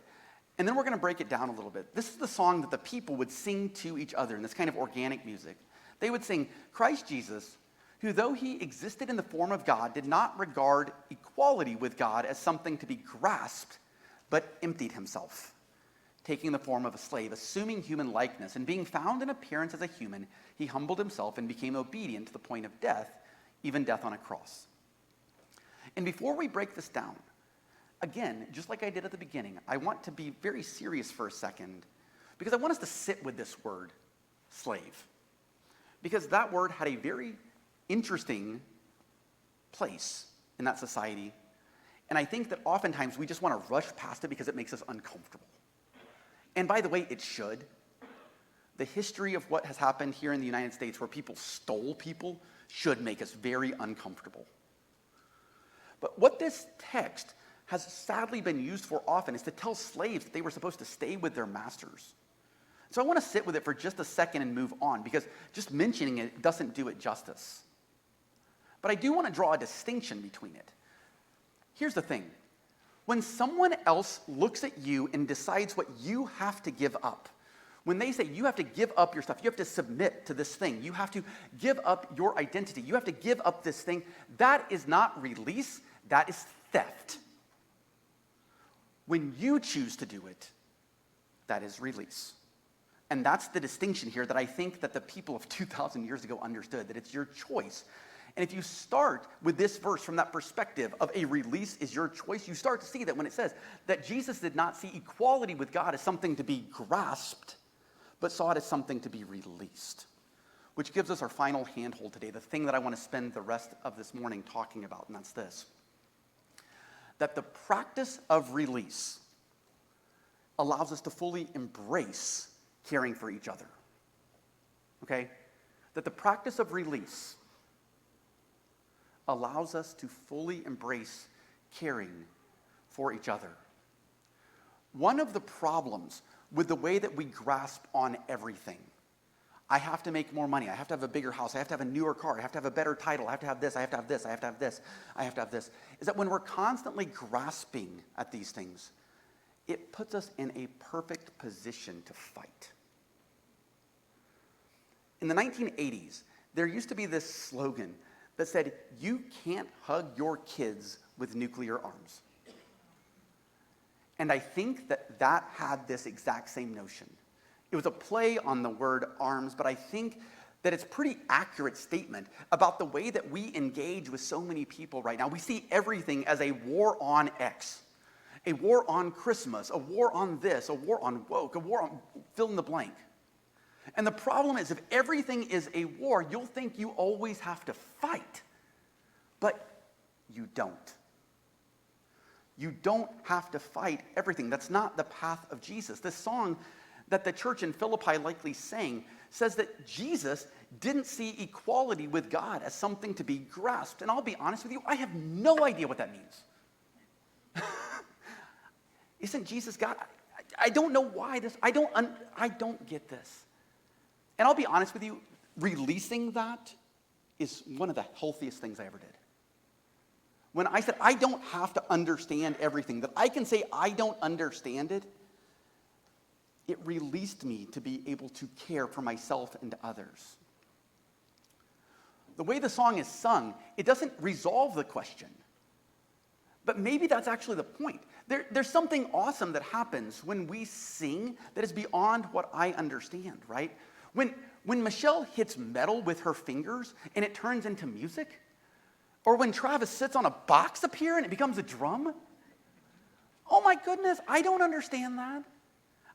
And then we're going to break it down a little bit. This is the song that the people would sing to each other in this kind of organic music. They would sing, Christ Jesus, who though he existed in the form of God, did not regard equality with God as something to be grasped, but emptied himself, taking the form of a slave, assuming human likeness, and being found in appearance as a human, he humbled himself and became obedient to the point of death, even death on a cross. And before we break this down, again, just like I did at the beginning, I want to be very serious for a second because I want us to sit with this word, slave. because that word had a very interesting place in that society. And I think that oftentimes we just want to rush past it because it makes us uncomfortable. And by the way, it should. The history of what has happened here in the United States where people stole people should make us very uncomfortable. But what this text has sadly been used for often is to tell slaves that they were supposed to stay with their masters. So I want to sit with it for just a second and move on, because just mentioning it doesn't do it justice. But I do want to draw a distinction between it. Here's the thing. When someone else looks at you and decides what you have to give up, when they say you have to give up your stuff, you have to submit to this thing, you have to give up your identity, you have to give up this thing, that is not release, that is theft. When you choose to do it, that is release. And that's the distinction here that I think that the people of 2,000 years ago understood, that it's your choice. And if you start with this verse from that perspective of a release is your choice, you start to see that when it says that Jesus did not see equality with God as something to be grasped, but saw it as something to be released. Which gives us our final handhold today, the thing that I want to spend the rest of this morning talking about, and that's this. That the practice of release allows us to fully embrace caring for each other. Okay? That the practice of release allows us to fully embrace caring for each other. One of the problems with the way that we grasp on everything, I have to make more money, I have to have a bigger house, I have to have a newer car, I have to have a better title, I have to have this, I have to have this, I have to have this, I have to have this, is that when we're constantly grasping at these things, it puts us in a perfect position to fight. In the 1980s, there used to be this slogan that said, "You can't hug your kids with nuclear arms." And I think that that had this exact same notion. It was a play on the word arms, but I think that it's a pretty accurate statement about the way that we engage with so many people right now. We see everything as a war on X, a war on Christmas, a war on this, a war on woke, a war on fill in the blank. And the problem is, if everything is a war, you'll think you always have to fight. But you don't. You don't have to fight everything. That's not the path of Jesus. This song that the church in Philippi likely sang says that Jesus didn't see equality with God as something to be grasped. And I'll be honest with you, I have no idea what that means. Isn't Jesus God? I don't know why this, I don't get this. And I'll be honest with you, releasing that is one of the healthiest things I ever did. When I said I don't have to understand everything, that I can say I don't understand it, it released me to be able to care for myself and others. The way the song is sung, it doesn't resolve the question. But maybe that's actually the point. There's something awesome that happens when we sing that is beyond what I understand, right? When Michelle hits metal with her fingers and it turns into music, or when Travis sits on a box up here and it becomes a drum, oh my goodness, I don't understand that.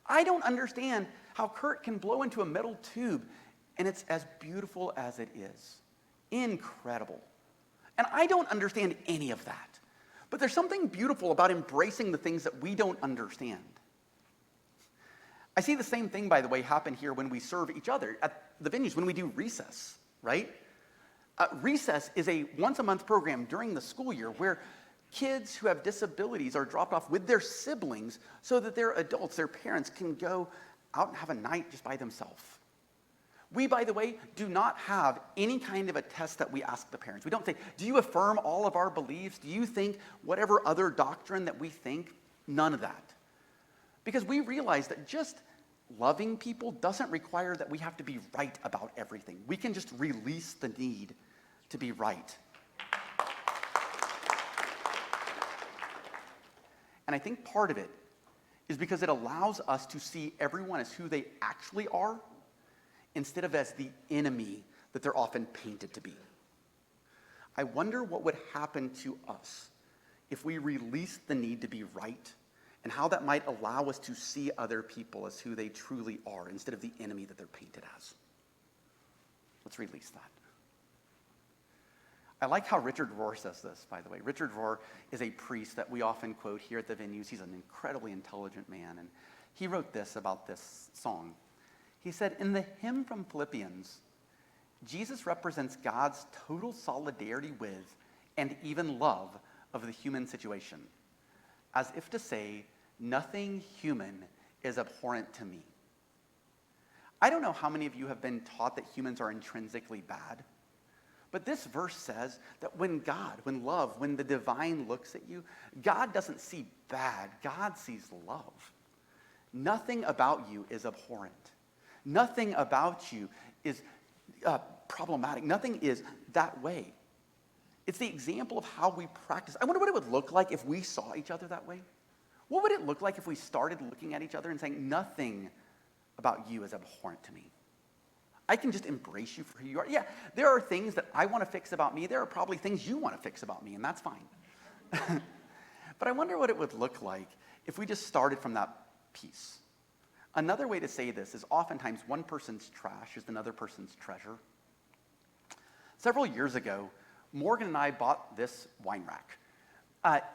I don't understand how Kurt can blow into a metal tube and it's as beautiful as it is. Incredible. And I don't understand any of that. But there's something beautiful about embracing the things that we don't understand. I see the same thing, by the way, happen here when we serve each other at the venues, when we do recess, right? Recess is a once-a-month program during the school year where kids who have disabilities are dropped off with their siblings so that their adults, their parents, can go out and have a night just by themselves. We, by the way, do not have any kind of a test that we ask the parents. We don't say, do you affirm all of our beliefs? Do you think whatever other doctrine that we think? None of that. Because we realize that just loving people doesn't require that we have to be right about everything. We can just release the need to be right. And I think part of it is because it allows us to see everyone as who they actually are instead of as the enemy that they're often painted to be. I wonder what would happen to us if we released the need to be right, and how that might allow us to see other people as who they truly are instead of the enemy that they're painted as. Let's release that. I like how Richard Rohr says this, by the way. Richard Rohr is a priest that we often quote here at the venues. He's an incredibly intelligent man, and he wrote this about this song. He said, in the hymn from Philippians, Jesus represents God's total solidarity with and even love of the human situation, as if to say, nothing human is abhorrent to me. I don't know how many of you have been taught that humans are intrinsically bad, but this verse says that when God, when love, when the divine looks at you, God doesn't see bad, God sees love. Nothing about you is abhorrent. Nothing about you is problematic. Nothing is that way. It's the example of how we practice. I wonder what it would look like if we saw each other that way. What would it look like if we started looking at each other and saying, nothing about you is abhorrent to me? I can just embrace you for who you are. Yeah, there are things that I want to fix about me. There are probably things you want to fix about me, and that's fine. But I wonder what it would look like if we just started from that piece. Another way to say this is oftentimes one person's trash is another person's treasure. Several years ago, Morgan and I bought this wine rack.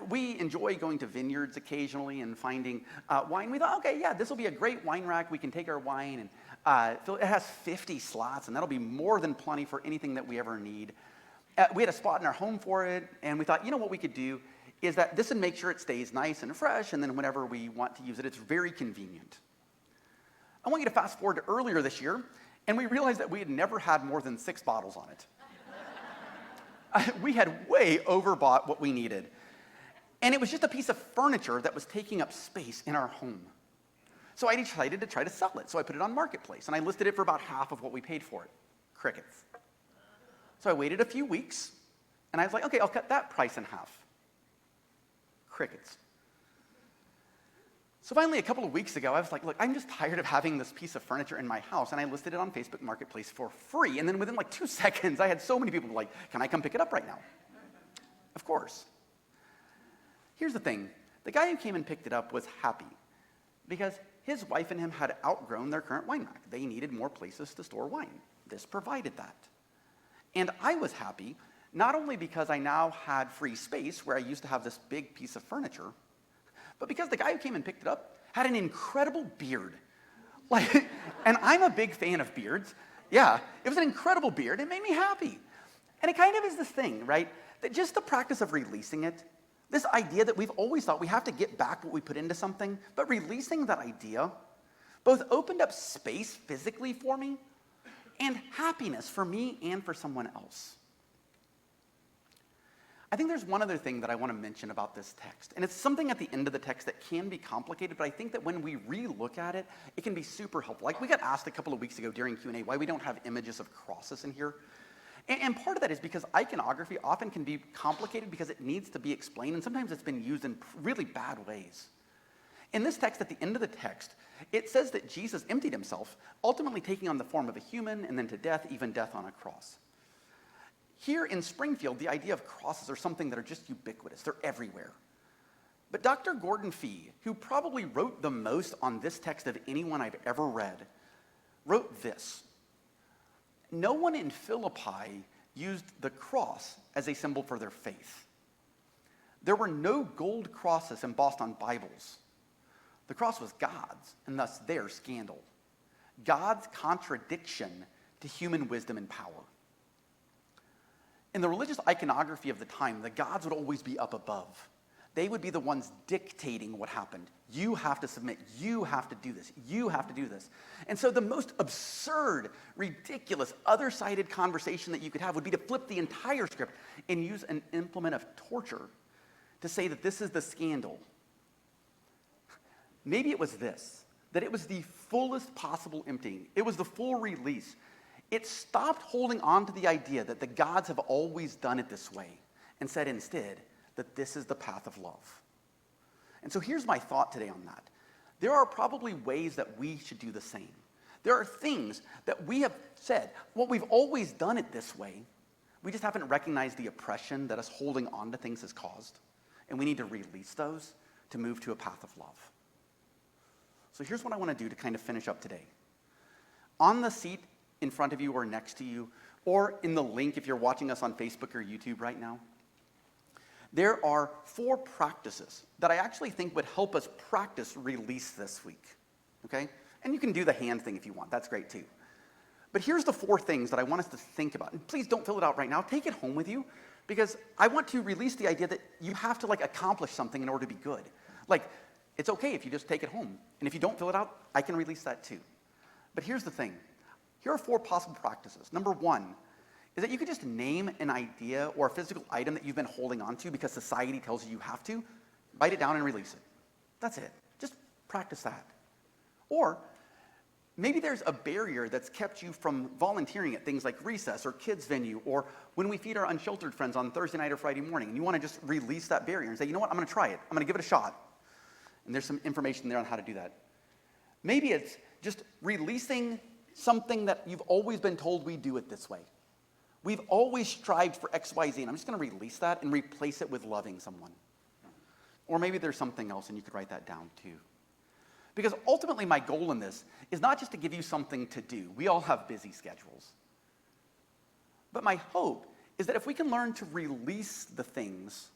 We enjoy going to vineyards occasionally and finding wine. We thought, okay, yeah, this will be a great wine rack. We can take our wine and it has 50 slots, and that'll be more than plenty for anything that we ever need. We had a spot in our home for it, and we thought, you know what we could do is that this would make sure it stays nice and fresh, and then whenever we want to use it, it's very convenient. I want you to fast forward to earlier this year, and we realized that we had never had more than 6 bottles on it. We had way overbought what we needed. And it was just a piece of furniture that was taking up space in our home. So I decided to try to sell it. So I put it on Marketplace, and I listed it for about half of what we paid for it. Crickets. So I waited a few weeks, and I was like, okay, I'll cut that price in half. Crickets. So finally, a couple of weeks ago, I was like, look, I'm just tired of having this piece of furniture in my house, and I listed it on Facebook Marketplace for free. And then within like 2 seconds, I had so many people like, can I come pick it up right now? Of course. Here's the thing. The guy who came and picked it up was happy because his wife and him had outgrown their current wine rack. They needed more places to store wine. This provided that. And I was happy not only because I now had free space where I used to have this big piece of furniture, but because the guy who came and picked it up had an incredible beard. And I'm a big fan of beards. Yeah, it was an incredible beard. It made me happy. And it kind of is this thing, right? That just the practice of releasing it, this idea that we've always thought we have to get back what we put into something, but releasing that idea both opened up space physically for me and happiness for me and for someone else. I think there's one other thing that I want to mention about this text, and it's something at the end of the text that can be complicated, but I think that when we re-look at it, it can be super helpful. Like we got asked a couple of weeks ago during Q&A why we don't have images of crosses in here. And part of that is because iconography often can be complicated because it needs to be explained, and sometimes it's been used in really bad ways. In this text, at the end of the text, it says that Jesus emptied himself, ultimately taking on the form of a human and then to death, even death on a cross. Here in Springfield, the idea of crosses are something that are just ubiquitous. They're everywhere. But Dr. Gordon Fee, who probably wrote the most on this text of anyone I've ever read, wrote this. No one in Philippi used the cross as a symbol for their faith. There were no gold crosses embossed on Bibles. The cross was God's, and thus their scandal. God's contradiction to human wisdom and power. In the religious iconography of the time, the gods would always be up above. They would be the ones dictating what happened. You have to submit. You have to do this. You have to do this. And so the most absurd, ridiculous, other-sided conversation that you could have would be to flip the entire script and use an implement of torture to say that this is the scandal. Maybe it was this, that it was the fullest possible emptying. It was the full release. It stopped holding on to the idea that the gods have always done it this way and said instead that this is the path of love. And so here's my thought today on that. There are probably ways that we should do the same. There are things that we have said, well, we've always done it this way. We just haven't recognized the oppression that us holding on to things has caused. And we need to release those to move to a path of love. So here's what I want to do to kind of finish up today. On the seat in front of you or next to you, or in the link if you're watching us on Facebook or YouTube right now, there are 4 practices that I actually think would help us practice release this week, okay? And you can do the hand thing if you want. That's great too. But here's the 4 things that I want us to think about. And please don't fill it out right now. Take it home with you, because I want to release the idea that you have to accomplish something in order to be good. It's okay if you just take it home. And if you don't fill it out, I can release that too. But here's the thing. Here are 4 possible practices. Number 1 is that you could just name an idea or a physical item that you've been holding on to because society tells you have to. Write it down and release it. That's it. Just practice that. Or maybe there's a barrier that's kept you from volunteering at things like recess or kids venue, or when we feed our unsheltered friends on Thursday night or Friday morning, and you want to just release that barrier and say, you know what, I'm going to try it. I'm going to give it a shot. And there's some information there on how to do that. Maybe it's just releasing something that you've always been told we do it this way. We've always strived for X, Y, Z, and I'm just going to release that and replace it with loving someone. Or maybe there's something else, and you could write that down too. Because ultimately my goal in this is not just to give you something to do. We all have busy schedules. But my hope is that if we can learn to release the things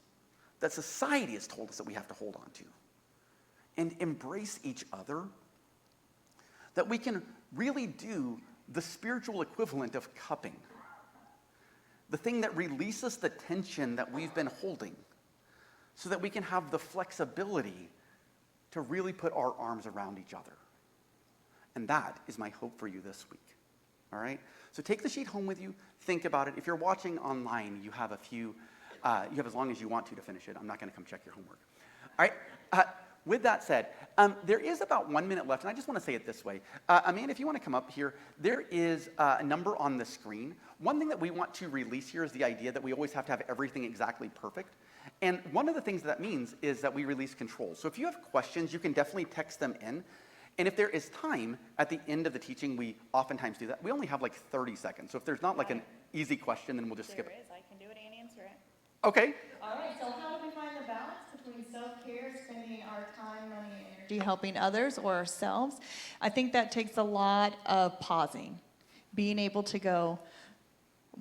that society has told us that we have to hold on to and embrace each other, that we can really do the spiritual equivalent of cupping. The thing that releases the tension that we've been holding so that we can have the flexibility to really put our arms around each other. And that is my hope for you this week. All right? So take the sheet home with you. Think about it. If you're watching online, you have you have as long as you want to finish it. I'm not going to come check your homework. All right? With that said, there is about 1 minute left, and I just want to say it this way. Amanda, if you want to come up here, there is a number on the screen. One thing that we want to release here is the idea that we always have to have everything exactly perfect. And one of the things that means is that we release control. So if you have questions, you can definitely text them in. And if there is time at the end of the teaching, we oftentimes do that. We only have 30 seconds. So if there's not an easy question, then we'll just skip it. There is. I can do it and answer it. Okay. All right, so how do we find the balance between self-care, spending our time, money, and energy helping others or ourselves? I think that takes a lot of pausing, being able to go,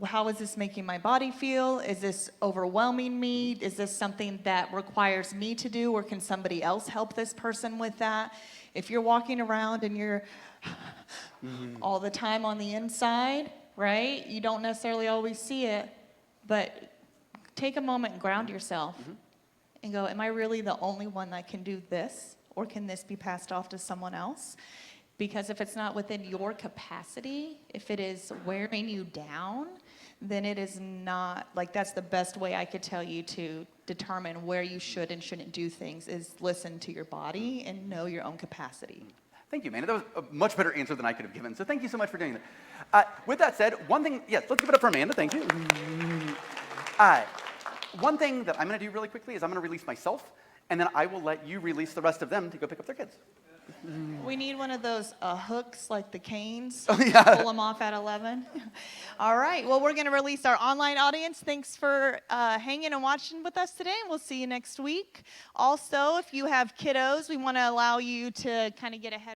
how is this making my body feel? Is this overwhelming me? Is this something that requires me to do, or can somebody else help this person with that? If you're walking around and you're all the time on the inside, right? You don't necessarily always see it, but take a moment and ground yourself and go, am I really the only one that can do this? Or can this be passed off to someone else? Because if it's not within your capacity, if it is wearing you down, then it is not, that's the best way I could tell you to determine where you should and shouldn't do things, is listen to your body and know your own capacity. Thank you, Amanda. That was a much better answer than I could have given. So thank you so much for doing that. With that said, one thing, yes, let's give it up for Amanda. Thank you. One thing that I'm going to do really quickly is I'm going to release myself, and then I will let you release the rest of them to go pick up their kids. We need one of those hooks like the canes. Oh, yeah. Pull them off at 11. All right. Well, we're going to release our online audience. Thanks for hanging and watching with us today. We'll see you next week. Also, if you have kiddos, we want to allow you to kind of get ahead.